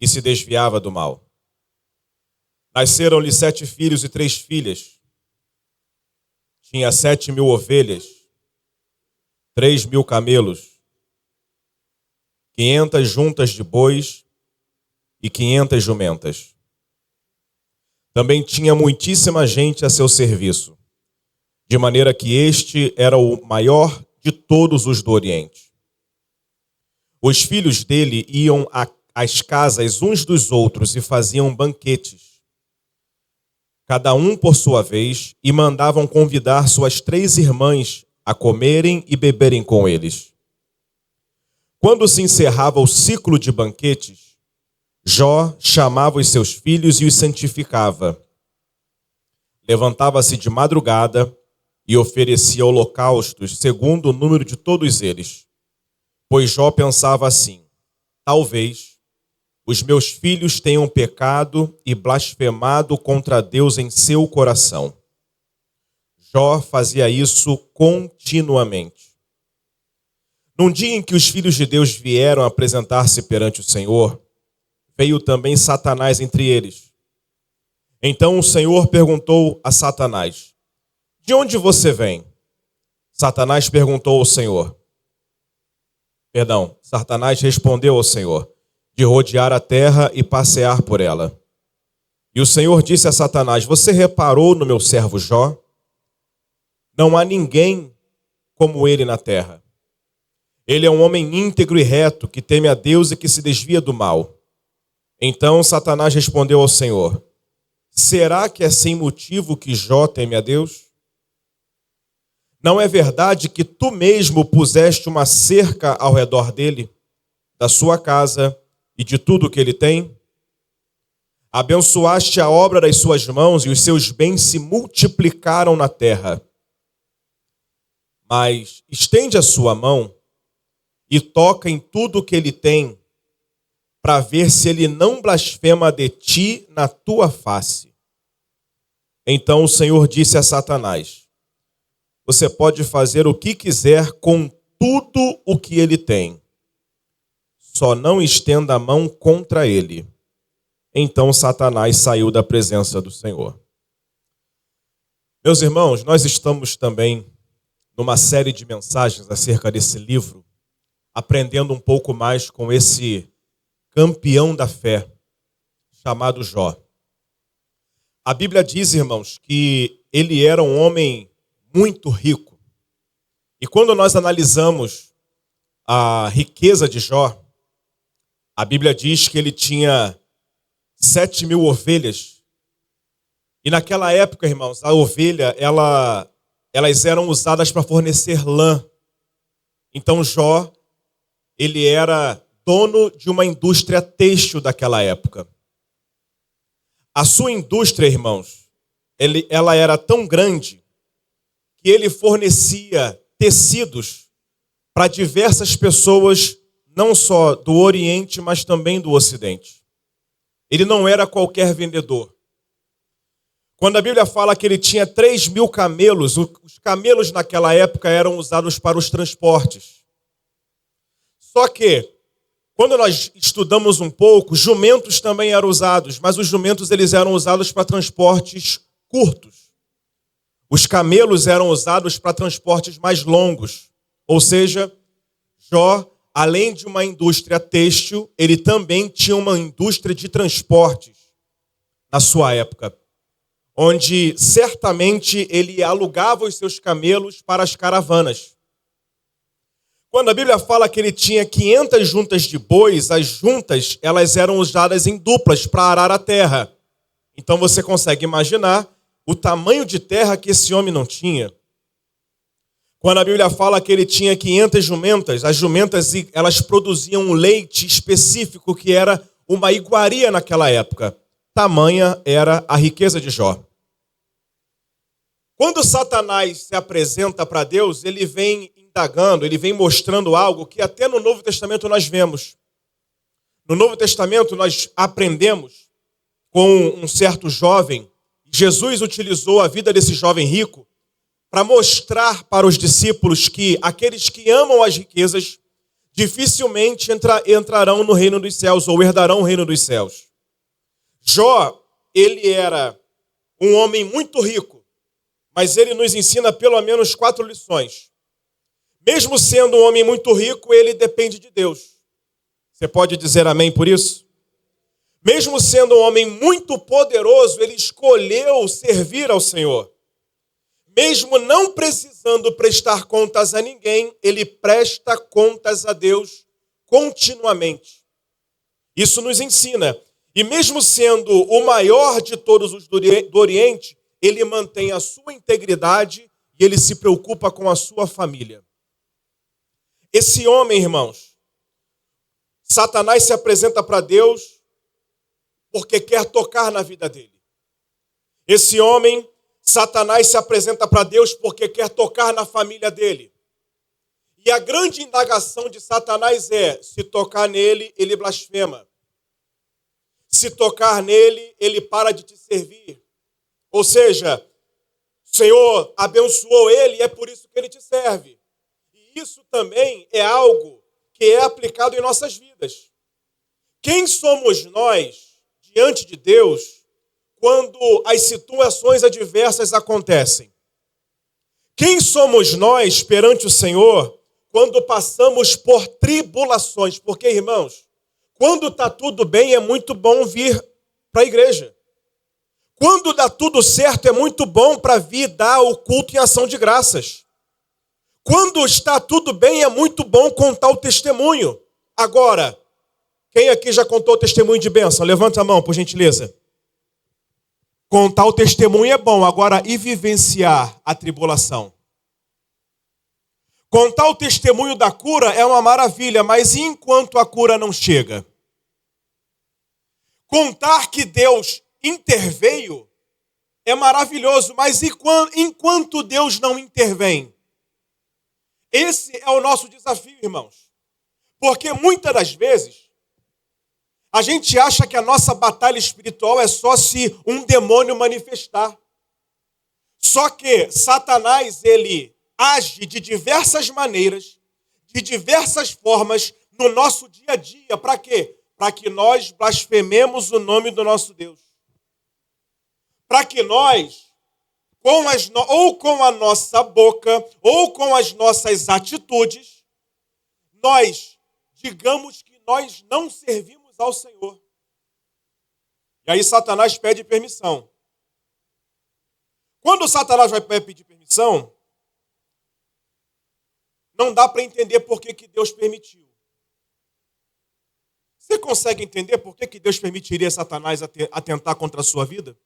e se desviava do mal. Nasceram-lhe 7 filhos e 3 filhas. Tinha 7.000 ovelhas, 3.000 camelos, 500 juntas de bois e 500 jumentas. Também tinha muitíssima gente a seu serviço, de maneira que este era o maior de todos os do Oriente. Os filhos dele iam às casas uns dos outros e faziam banquetes, cada um por sua vez, e mandavam convidar suas 3 irmãs a comerem e beberem com eles. Quando se encerrava o ciclo de banquetes, Jó chamava os seus filhos e os santificava. Levantava-se de madrugada e oferecia holocaustos segundo o número de todos eles. Pois Jó pensava assim: talvez os meus filhos tenham pecado e blasfemado contra Deus em seu coração. Jó fazia isso continuamente. Num dia em que os filhos de Deus vieram apresentar-se perante o Senhor, veio também Satanás entre eles. Então o Senhor perguntou a Satanás: de onde você vem? Satanás respondeu ao Senhor: de rodear a terra e passear por ela. E o Senhor disse a Satanás: você reparou no meu servo Jó? Não há ninguém como ele na terra. Ele é um homem íntegro e reto, que teme a Deus e que se desvia do mal. Então Satanás respondeu ao Senhor: será que é sem motivo que Jó teme a Deus? Não é verdade que tu mesmo puseste uma cerca ao redor dele, da sua casa e de tudo o que ele tem? Abençoaste a obra das suas mãos e os seus bens se multiplicaram na terra. Mas estende a sua mão e toca em tudo o que ele tem, para ver se ele não blasfema de ti na tua face. Então o Senhor disse a Satanás: você pode fazer o que quiser com tudo o que ele tem, só não estenda a mão contra ele. Então Satanás saiu da presença do Senhor. Meus irmãos, nós estamos também numa série de mensagens acerca desse livro, aprendendo um pouco mais com esse campeão da fé, chamado Jó. A Bíblia diz, irmãos, que ele era um homem muito rico. E quando nós analisamos a riqueza de Jó, a Bíblia diz que ele tinha 7.000 ovelhas. E naquela época, irmãos, a ovelha, elas eram usadas para fornecer lã. Então Jó, ele era dono de uma indústria têxtil daquela época. A sua indústria, irmãos, ela era tão grande que ele fornecia tecidos para diversas pessoas, não só do Oriente, mas também do Ocidente. Ele não era qualquer vendedor. Quando a Bíblia fala que ele tinha 3.000 camelos, os camelos naquela época eram usados para os transportes. Só que, quando nós estudamos um pouco, jumentos também eram usados, mas os jumentos eles eram usados para transportes curtos. Os camelos eram usados para transportes mais longos. Ou seja, Jó, além de uma indústria têxtil, ele também tinha uma indústria de transportes na sua época, onde certamente ele alugava os seus camelos para as caravanas. Quando a Bíblia fala que ele tinha 500 juntas de bois, as juntas elas eram usadas em duplas para arar a terra. Então você consegue imaginar o tamanho de terra que esse homem não tinha. Quando a Bíblia fala que ele tinha 500 jumentas, as jumentas elas produziam um leite específico que era uma iguaria naquela época. Tamanha era a riqueza de Jó. Quando Satanás se apresenta para Deus, ele vem indagando, ele vem mostrando algo que até no Novo Testamento nós vemos. No Novo Testamento nós aprendemos com um certo jovem. Jesus utilizou a vida desse jovem rico para mostrar para os discípulos que aqueles que amam as riquezas dificilmente entrarão no reino dos céus ou herdarão o reino dos céus. Jó, ele era um homem muito rico, mas ele nos ensina pelo menos 4 lições. Mesmo sendo um homem muito rico, ele depende de Deus. Você pode dizer amém por isso? Mesmo sendo um homem muito poderoso, ele escolheu servir ao Senhor. Mesmo não precisando prestar contas a ninguém, ele presta contas a Deus continuamente. Isso nos ensina. E mesmo sendo o maior de todos os do Oriente, ele mantém a sua integridade e ele se preocupa com a sua família. Esse homem, irmãos, Satanás se apresenta para Deus porque quer tocar na vida dele. Esse homem, Satanás se apresenta para Deus porque quer tocar na família dele. E a grande indagação de Satanás é: se tocar nele, ele blasfema. Se tocar nele, ele para de te servir. Ou seja, o Senhor abençoou ele e é por isso que ele te serve. E isso também é algo que é aplicado em nossas vidas. Quem somos nós diante de Deus quando as situações adversas acontecem? Quem somos nós perante o Senhor quando passamos por tribulações? Porque, irmãos, quando está tudo bem, é muito bom vir para a igreja. Quando dá tudo certo, é muito bom para vir dar o culto em ação de graças. Quando está tudo bem, é muito bom contar o testemunho. Agora, quem aqui já contou o testemunho de bênção? Levanta a mão, por gentileza. Contar o testemunho é bom, agora e vivenciar a tribulação? Contar o testemunho da cura é uma maravilha, mas e enquanto a cura não chega? Contar que Deus interveio é maravilhoso, mas enquanto Deus não intervém? Esse é o nosso desafio, irmãos. Porque muitas das vezes a gente acha que a nossa batalha espiritual é só se um demônio manifestar. Só que Satanás, ele age de diversas maneiras, de diversas formas no nosso dia a dia. Para quê? Para que nós blasfememos o nome do nosso Deus. Para que nós, ou com a nossa boca, ou com as nossas atitudes, nós digamos que nós não servimos ao Senhor. E aí Satanás pede permissão. Quando Satanás vai pedir permissão, não dá para entender por que Deus permitiu. Você consegue entender por que Deus permitiria Satanás atentar contra a sua vida?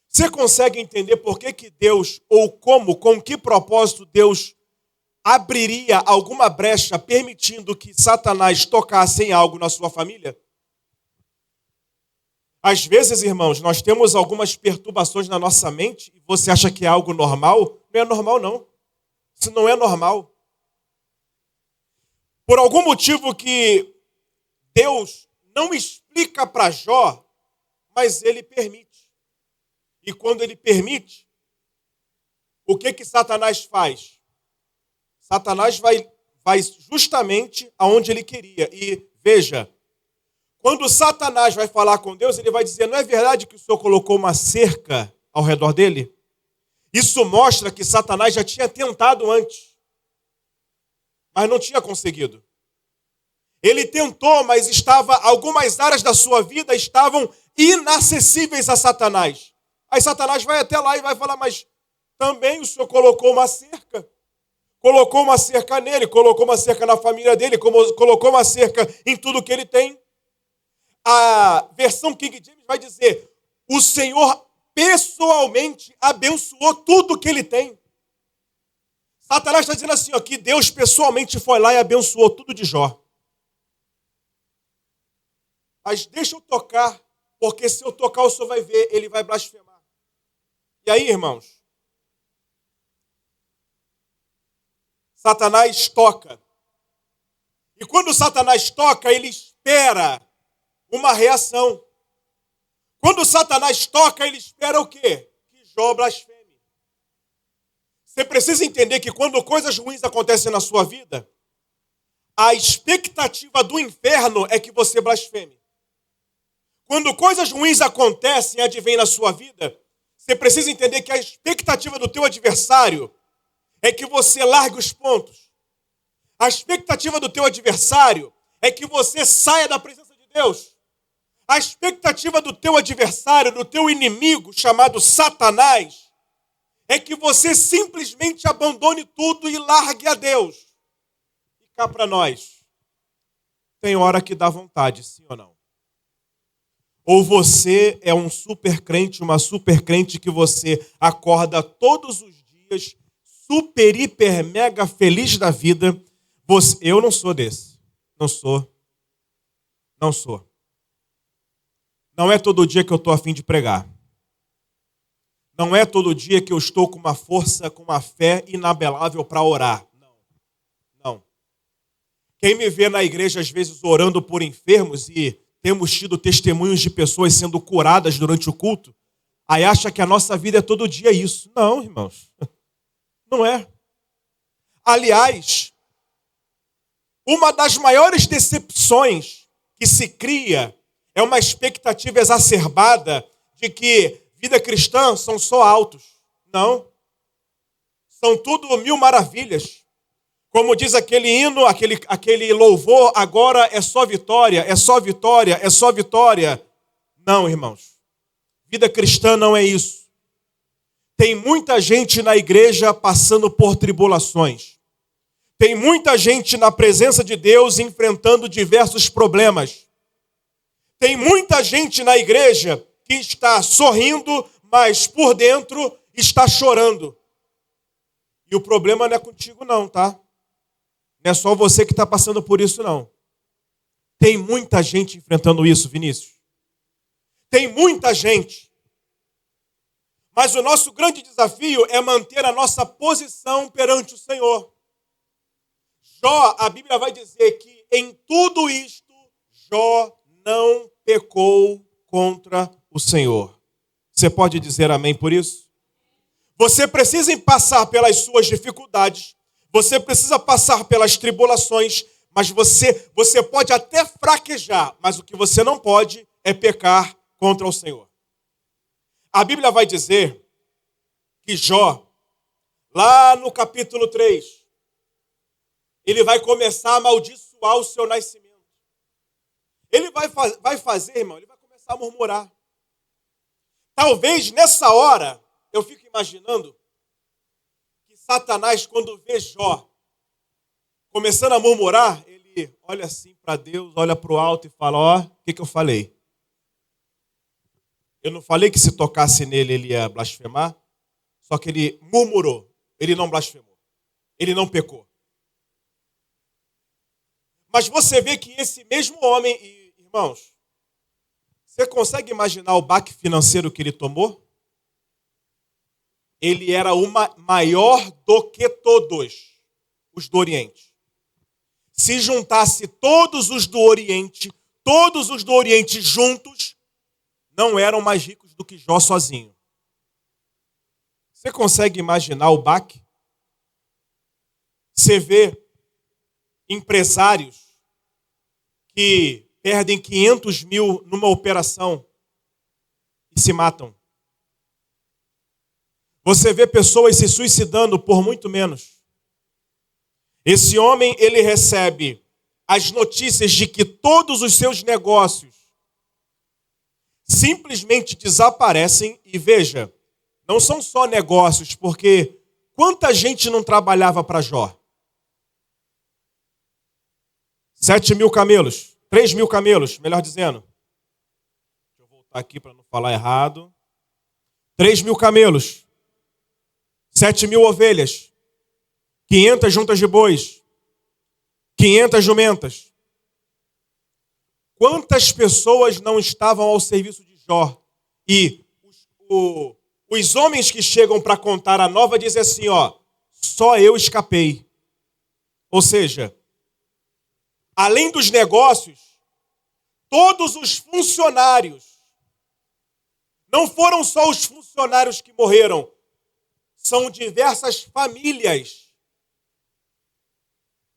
Você consegue entender por que Deus, ou com que propósito Deus abriria alguma brecha permitindo que Satanás tocasse em algo na sua família? Às vezes, irmãos, nós temos algumas perturbações na nossa mente e você acha que é algo normal? Não é normal, não. Isso não é normal. Por algum motivo que Deus não explica para Jó, mas ele permite. E quando ele permite, o que Satanás faz? Satanás vai justamente aonde ele queria. E veja, quando Satanás vai falar com Deus, ele vai dizer: não é verdade que o Senhor colocou uma cerca ao redor dele? Isso mostra que Satanás já tinha tentado antes, mas não tinha conseguido. Ele tentou, mas algumas áreas da sua vida estavam inacessíveis a Satanás. Aí Satanás vai até lá e vai falar: mas também o Senhor colocou uma cerca. Colocou uma cerca nele, colocou uma cerca na família dele, colocou uma cerca em tudo que ele tem. A versão King James vai dizer: o Senhor pessoalmente abençoou tudo que ele tem. Satanás está dizendo assim, ó, que Deus pessoalmente foi lá e abençoou tudo de Jó. Mas deixa eu tocar, porque se eu tocar o Senhor vai ver, ele vai blasfemar. E aí, irmãos, Satanás toca. E quando Satanás toca, ele espera uma reação. Quando Satanás toca, ele espera o quê? Que Jó blasfeme. Você precisa entender que quando coisas ruins acontecem na sua vida, A expectativa do inferno é que você blasfeme. Quando coisas ruins acontecem e advêm na sua vida, você precisa entender que a expectativa do teu adversário é que você largue os pontos. A expectativa do teu adversário é que você saia da presença de Deus. A expectativa do teu adversário, do teu inimigo, chamado Satanás, é que você simplesmente abandone tudo e largue a Deus. E cá para nós, tem hora que dá vontade, sim ou não? Ou você é um super crente, uma super crente que você acorda todos os dias, super, hiper, mega feliz da vida. Eu não sou desse. Não sou. Não é todo dia que eu estou a fim de pregar. Não é todo dia que eu estou com uma força, com uma fé inabelável para orar. Não. Quem me vê na igreja, às vezes, orando por enfermos, e temos tido testemunhos de pessoas sendo curadas durante o culto, aí acha que a nossa vida é todo dia isso. Não, irmãos. Não é. Aliás, uma das maiores decepções que se cria é uma expectativa exacerbada de que vida cristã são só altos. Não. São tudo mil maravilhas. Como diz aquele hino, aquele louvor, agora é só vitória, é só vitória, é só vitória. Não, irmãos. Vida cristã não é isso. Tem muita gente na igreja passando por tribulações. Tem muita gente na presença de Deus enfrentando diversos problemas. Tem muita gente na igreja que está sorrindo, mas por dentro está chorando. E o problema não é contigo não, tá? Não é só você que está passando por isso não. Tem muita gente enfrentando isso, Vinícius. Tem muita gente. Mas o nosso grande desafio é manter a nossa posição perante o Senhor. Jó, a Bíblia vai dizer que em tudo isto, Jó não pecou contra o Senhor. Você pode dizer amém por isso? Você precisa passar pelas suas dificuldades, você precisa passar pelas tribulações, mas você pode até fraquejar, mas o que você não pode é pecar contra o Senhor. A Bíblia vai dizer que Jó, lá no capítulo 3, ele vai começar a amaldiçoar o seu nascimento. Ele vai fazer, irmão, ele vai começar a murmurar. Talvez nessa hora, eu fico imaginando que Satanás, quando vê Jó começando a murmurar, ele olha assim para Deus, olha para o alto e fala, ó, o que eu falei? Eu não falei que se tocasse nele ele ia blasfemar? Só que ele murmurou, ele não blasfemou, ele não pecou. Mas você vê que esse mesmo homem, irmãos, você consegue imaginar o baque financeiro que ele tomou? Ele era maior do que todos os do Oriente. Se juntasse todos os do Oriente juntos, não eram mais ricos do que Jó sozinho. Você consegue imaginar o baque? Você vê empresários que perdem 500 mil numa operação e se matam. Você vê pessoas se suicidando por muito menos. Esse homem, ele recebe as notícias de que todos os seus negócios simplesmente desaparecem. E veja, não são só negócios, porque quanta gente não trabalhava para Jó? 7.000 camelos, 3.000 camelos, melhor dizendo. Deixa eu voltar aqui para não falar errado. 3.000 camelos, 7.000 ovelhas, 500 juntas de bois, 500 jumentas. Quantas pessoas não estavam ao serviço de Jó? E os homens que chegam para contar a nova dizem assim, ó, só eu escapei. Ou seja, além dos negócios, todos os funcionários, não foram só os funcionários que morreram, são diversas famílias.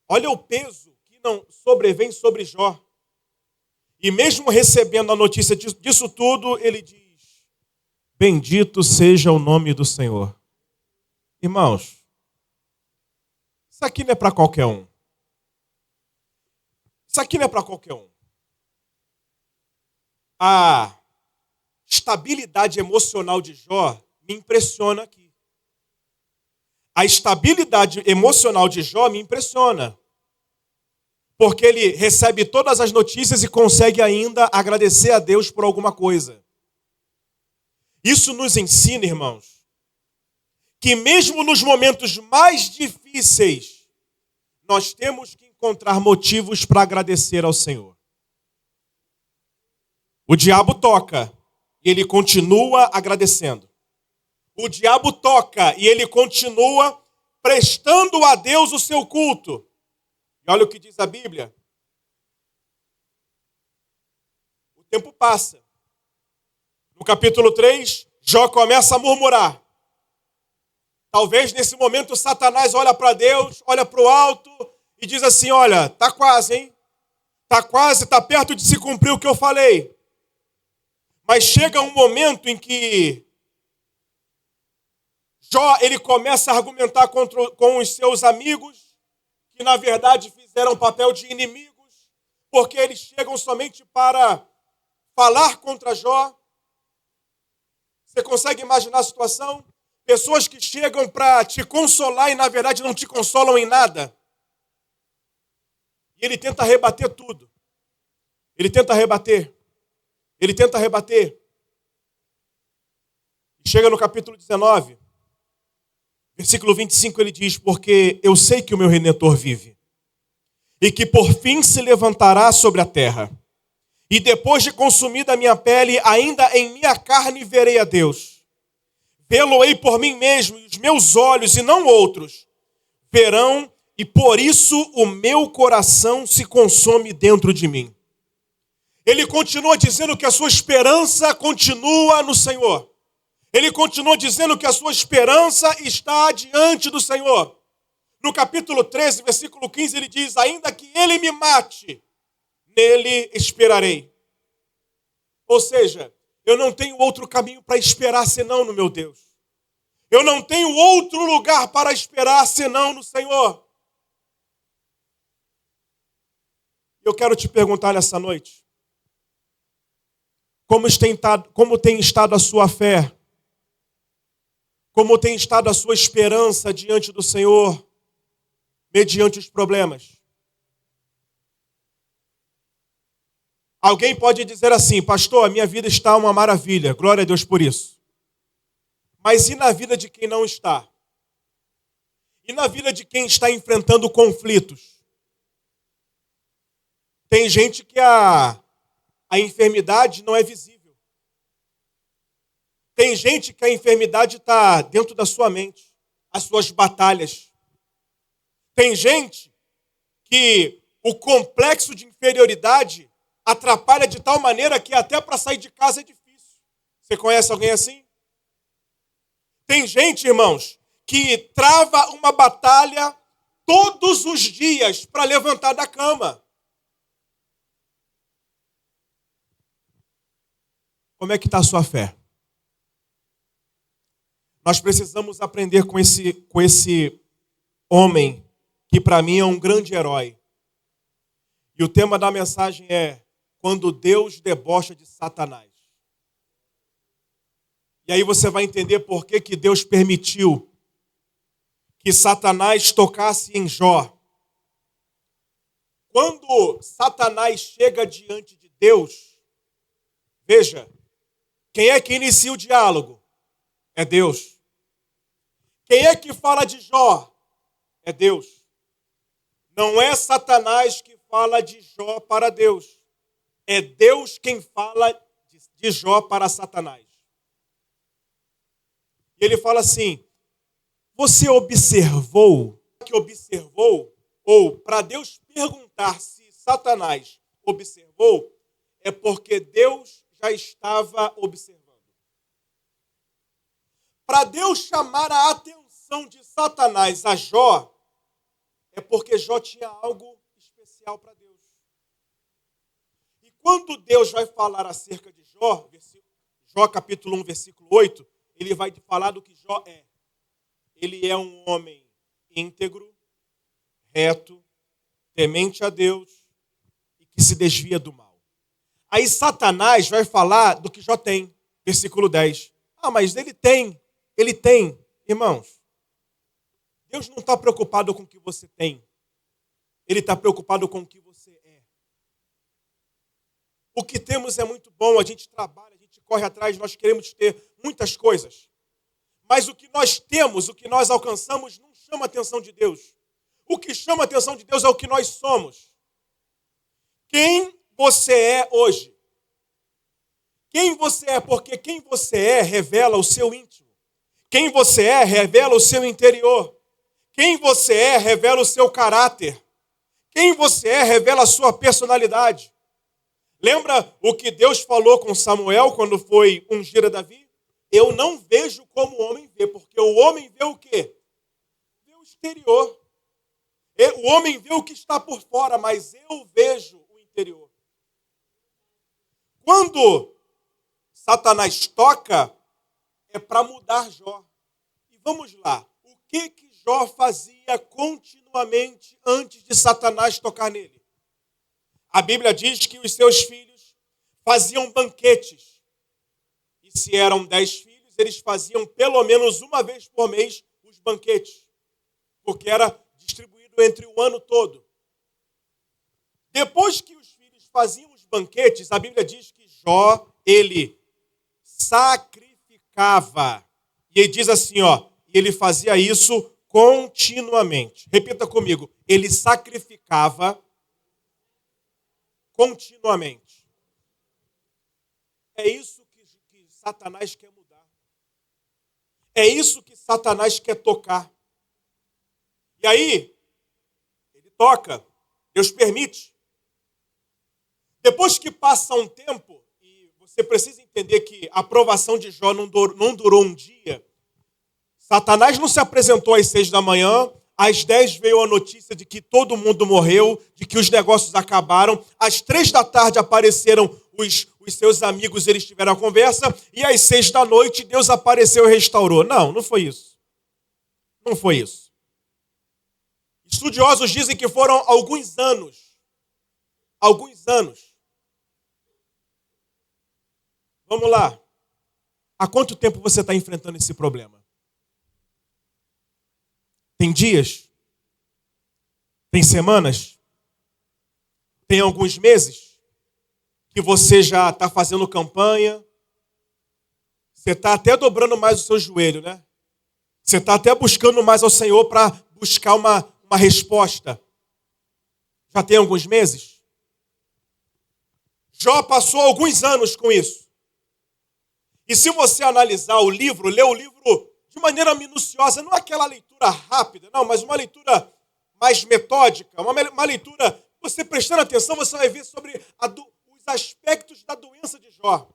Olha o peso que não sobrevêm sobre Jó. E mesmo recebendo a notícia disso tudo, ele diz: bendito seja o nome do Senhor. Irmãos, isso aqui não é para qualquer um. Isso aqui não é para qualquer um. A estabilidade emocional de Jó me impressiona aqui. A estabilidade emocional de Jó me impressiona. Porque ele recebe todas as notícias e consegue ainda agradecer a Deus por alguma coisa. Isso nos ensina, irmãos, que mesmo nos momentos mais difíceis, nós temos que encontrar motivos para agradecer ao Senhor. O diabo toca e ele continua agradecendo. O diabo toca e ele continua prestando a Deus o seu culto. E olha o que diz a Bíblia. O tempo passa. No capítulo 3, Jó começa a murmurar. Talvez nesse momento Satanás olha para Deus, olha para o alto e diz assim: olha, está quase, hein? Está quase, está perto de se cumprir o que eu falei. Mas chega um momento em que Jó ele começa a argumentar com os seus amigos, que na verdade fizeram papel de inimigos, porque eles chegam somente para falar contra Jó. Você consegue imaginar a situação? Pessoas que chegam para te consolar e na verdade não te consolam em nada. E ele tenta rebater tudo. Ele tenta rebater. Ele tenta rebater. E chega no capítulo 19, versículo 25, ele diz: porque eu sei que o meu Redentor vive, e que por fim se levantará sobre a terra. E depois de consumida a minha pele, ainda em minha carne verei a Deus. Vê-lo-ei por mim mesmo, e os meus olhos, e não outros, verão, e por isso o meu coração se consome dentro de mim. Ele continua dizendo que a sua esperança continua no Senhor. Ele continua dizendo que a sua esperança está diante do Senhor. No capítulo 13, versículo 15, ele diz: ainda que ele me mate, nele esperarei. Ou seja, eu não tenho outro caminho para esperar senão no meu Deus. Eu não tenho outro lugar para esperar senão no Senhor. Eu quero te perguntar nessa noite: como tem estado a sua fé? Como tem estado a sua esperança diante do Senhor, mediante os problemas? Alguém pode dizer assim: pastor, a minha vida está uma maravilha, glória a Deus por isso. Mas e na vida de quem não está? E na vida de quem está enfrentando conflitos? Tem gente que a enfermidade não é visível. Tem gente que a enfermidade está dentro da sua mente, as suas batalhas. Tem gente que o complexo de inferioridade atrapalha de tal maneira que até para sair de casa é difícil. Você conhece alguém assim? Tem gente, irmãos, que trava uma batalha todos os dias para levantar da cama. Como é que está a sua fé? Nós precisamos aprender com esse homem, que para mim é um grande herói. E o tema da mensagem é: quando Deus debocha de Satanás. E aí você vai entender por que Deus permitiu que Satanás tocasse em Jó. Quando Satanás chega diante de Deus, veja, quem é que inicia o diálogo? É Deus. Quem é que fala de Jó? É Deus. Não é Satanás que fala de Jó para Deus. É Deus quem fala de Jó para Satanás. E ele fala assim: você observou, ou para Deus perguntar se Satanás observou, é porque Deus já estava observando. Para Deus chamar a atenção de Satanás a Jó, é porque Jó tinha algo especial leal para Deus. E quando Deus vai falar acerca de Jó, Jó capítulo 1, versículo 8, ele vai falar do que Jó é. Ele é um homem íntegro, reto, temente a Deus e que se desvia do mal. Aí Satanás vai falar do que Jó tem, versículo 10. Mas ele tem. Irmãos, Deus não está preocupado com o que você tem. Ele está preocupado com o que você é. O que temos é muito bom, a gente trabalha, a gente corre atrás, nós queremos ter muitas coisas. Mas o que nós temos, o que nós alcançamos, não chama a atenção de Deus. O que chama a atenção de Deus é o que nós somos. Quem você é hoje? Quem você é? Porque quem você é revela o seu íntimo. Quem você é revela o seu interior. Quem você é revela o seu caráter. Quem você é revela a sua personalidade. Lembra o que Deus falou com Samuel quando foi ungir a Davi? Eu não vejo como o homem vê, porque o homem vê o quê? Vê o exterior. O homem vê o que está por fora, mas eu vejo o interior. Quando Satanás toca, é para mudar Jó. E vamos lá. O que Jó fazia continuamente antes de Satanás tocar nele? A Bíblia diz que os seus filhos faziam banquetes. E se eram 10 filhos, eles faziam pelo menos uma vez por mês os banquetes. Porque era distribuído entre o ano todo. Depois que os filhos faziam os banquetes, a Bíblia diz que Jó, ele sacrificava. E ele diz assim, ele fazia isso continuamente. Repita comigo. Ele sacrificava continuamente. É isso que Satanás quer mudar. É isso que Satanás quer tocar. E aí, ele toca. Deus permite. Depois que passa um tempo, e você precisa entender que a aprovação de Jó não durou um dia. Satanás não se apresentou às 6 da manhã, às 10 veio a notícia de que todo mundo morreu, de que os negócios acabaram, às 3 da tarde apareceram os seus amigos, eles tiveram a conversa, e às 6 da noite Deus apareceu e restaurou. Não foi isso. Não foi isso. Estudiosos dizem que foram alguns anos. Vamos lá. Há quanto tempo você está enfrentando esse problema? Tem dias? Tem semanas? Tem alguns meses? Que você já está fazendo campanha? Você está até dobrando mais o seu joelho, né? Você está até buscando mais ao Senhor para buscar uma resposta. Já tem alguns meses? Jó passou alguns anos com isso. E se você analisar o livro, ler o livro de maneira minuciosa, não aquela leitura rápida, não, mas uma leitura mais metódica, uma leitura, você prestando atenção, você vai ver sobre os aspectos da doença de Jó.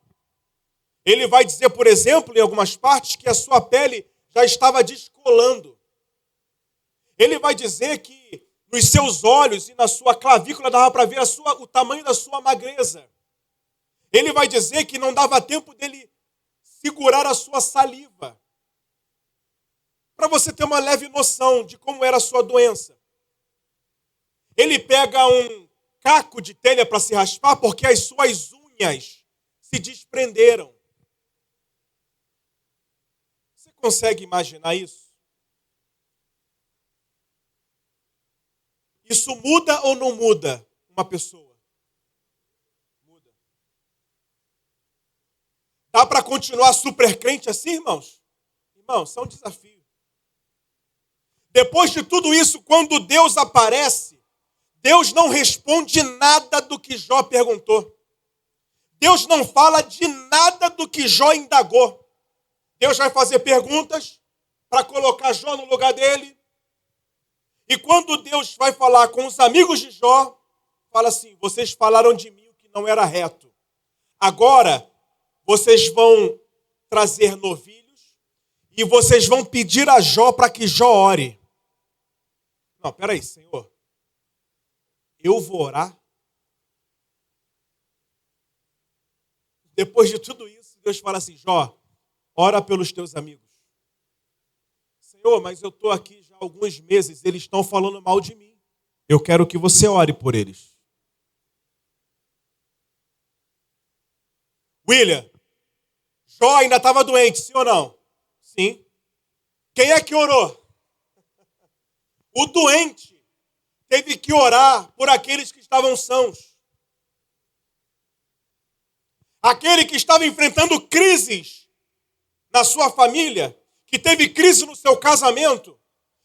Ele vai dizer, por exemplo, em algumas partes, que a sua pele já estava descolando. Ele vai dizer que nos seus olhos e na sua clavícula dava para ver o tamanho da sua magreza. Ele vai dizer que não dava tempo dele segurar a sua saliva. Para você ter uma leve noção de como era a sua doença. Ele pega um caco de telha para se raspar porque as suas unhas se desprenderam. Você consegue imaginar isso? Isso muda ou não muda uma pessoa? Muda. Dá para continuar super crente assim, irmãos? Irmãos, isso é um desafio. Depois de tudo isso, quando Deus aparece, Deus não responde nada do que Jó perguntou. Deus não fala de nada do que Jó indagou. Deus vai fazer perguntas para colocar Jó no lugar dele. E quando Deus vai falar com os amigos de Jó, fala assim, vocês falaram de mim o que não era reto. Agora, vocês vão trazer novilhos e vocês vão pedir a Jó para que Jó ore. Não, peraí, Senhor. Eu vou orar? Depois de tudo isso, Deus fala assim, Jó, ora pelos teus amigos. Senhor, mas eu estou aqui já há alguns meses, eles estão falando mal de mim. Eu quero que você ore por eles. William, Jó ainda estava doente, sim ou não? Sim. Quem é que orou? O doente teve que orar por aqueles que estavam sãos. Aquele que estava enfrentando crises na sua família, que teve crise no seu casamento,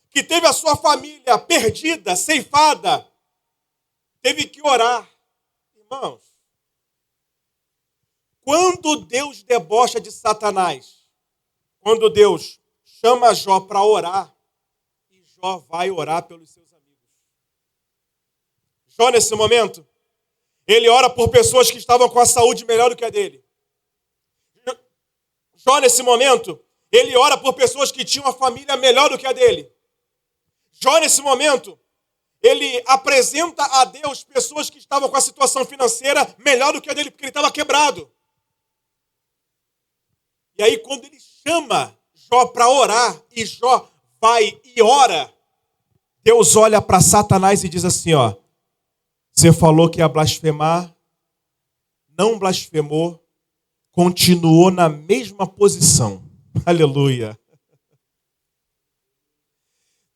que teve a sua família perdida, ceifada, teve que orar. Irmãos, quando Deus debocha de Satanás, quando Deus chama Jó para orar, e Jó vai orar pelos seus amigos. Jó, nesse momento, ele ora por pessoas que estavam com a saúde melhor do que a dele. Jó, nesse momento, ele ora por pessoas que tinham a família melhor do que a dele. Jó, nesse momento, ele apresenta a Deus pessoas que estavam com a situação financeira melhor do que a dele, porque ele estava quebrado. E aí, quando ele chama Jó para orar, e Jó vai e ora, Deus olha para Satanás e diz assim, ó, você falou que ia blasfemar, não blasfemou, continuou na mesma posição. Aleluia.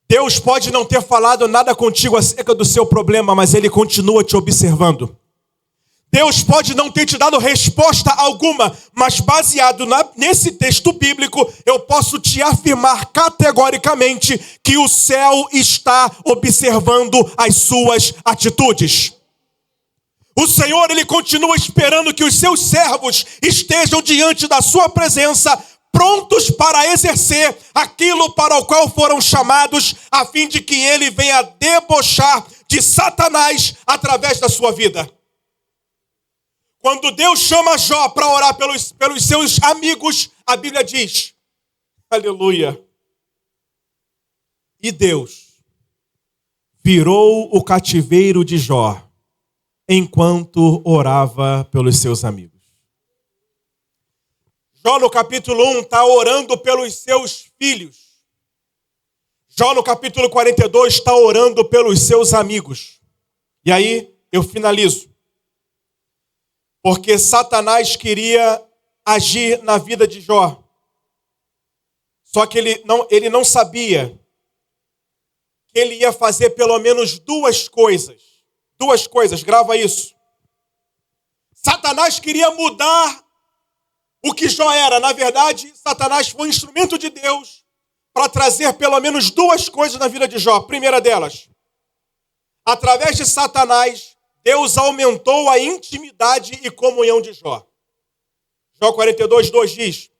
Deus pode não ter falado nada contigo acerca do seu problema, mas Ele continua te observando. Deus pode não ter te dado resposta alguma, mas baseado nesse texto bíblico, eu posso te afirmar categoricamente que o céu está observando as suas atitudes. O Senhor, Ele continua esperando que os seus servos estejam diante da sua presença, prontos para exercer aquilo para o qual foram chamados, a fim de que Ele venha debochar de Satanás através da sua vida. Quando Deus chama Jó para orar pelos seus amigos, a Bíblia diz, aleluia, e Deus virou o cativeiro de Jó enquanto orava pelos seus amigos. Jó no capítulo 1 está orando pelos seus filhos. Jó no capítulo 42 está orando pelos seus amigos. E aí eu finalizo. Porque Satanás queria agir na vida de Jó. Só que ele não sabia que ele ia fazer pelo menos duas coisas. Duas coisas, grava isso. Satanás queria mudar o que Jó era. Na verdade, Satanás foi um instrumento de Deus para trazer pelo menos duas coisas na vida de Jó. Primeira delas, através de Satanás, Deus aumentou a intimidade e comunhão de Jó. Jó 42, 2 diz,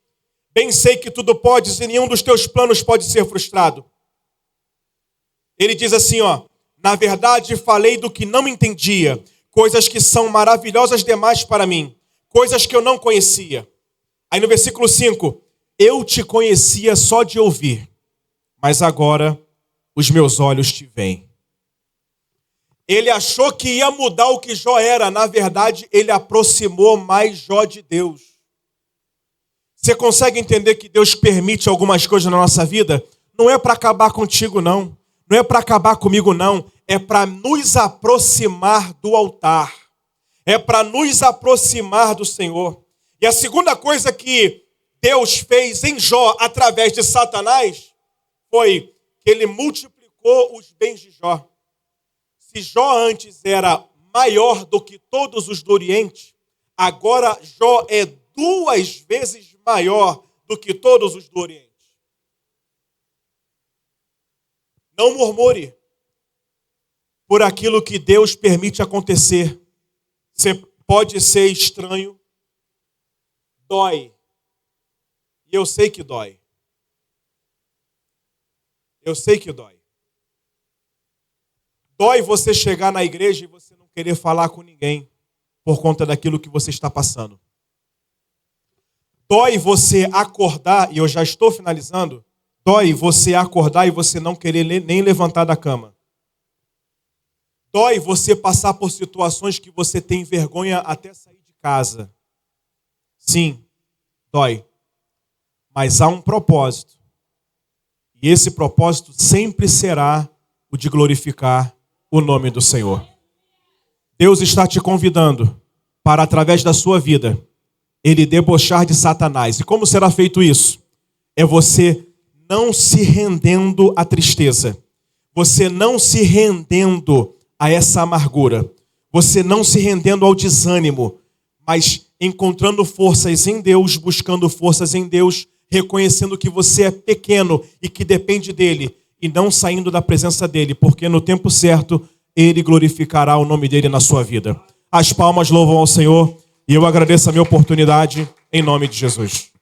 bem sei que tudo podes e nenhum dos teus planos pode ser frustrado. Ele diz assim, ó, na verdade falei do que não entendia, coisas que são maravilhosas demais para mim, coisas que eu não conhecia. Aí no versículo 5, eu te conhecia só de ouvir, mas agora os meus olhos te veem. Ele achou que ia mudar o que Jó era. Na verdade, ele aproximou mais Jó de Deus. Você consegue entender que Deus permite algumas coisas na nossa vida? Não é para acabar contigo, não. Não é para acabar comigo, não. É para nos aproximar do altar. É para nos aproximar do Senhor. E a segunda coisa que Deus fez em Jó através de Satanás foi que ele multiplicou os bens de Jó. Se Jó antes era maior do que todos os do Oriente, agora Jó é 2 vezes maior do que todos os do Oriente. Não murmure por aquilo que Deus permite acontecer. Você pode ser estranho, dói. E eu sei que dói. Eu sei que dói. Dói você chegar na igreja e você não querer falar com ninguém por conta daquilo que você está passando. Dói você acordar, e eu já estou finalizando, dói você acordar e você não querer nem levantar da cama. Dói você passar por situações que você tem vergonha até sair de casa. Sim, dói. Mas há um propósito. E esse propósito sempre será o de glorificar o nome do Senhor. Deus está te convidando para, através da sua vida, Ele debochar de Satanás. E como será feito isso? É você não se rendendo à tristeza. Você não se rendendo a essa amargura. Você não se rendendo ao desânimo. Mas encontrando forças em Deus, buscando forças em Deus, reconhecendo que você é pequeno e que depende dEle. E não saindo da presença dEle. Porque no tempo certo, Ele glorificará o nome dEle na sua vida. As palmas louvam ao Senhor. E eu agradeço a minha oportunidade em nome de Jesus.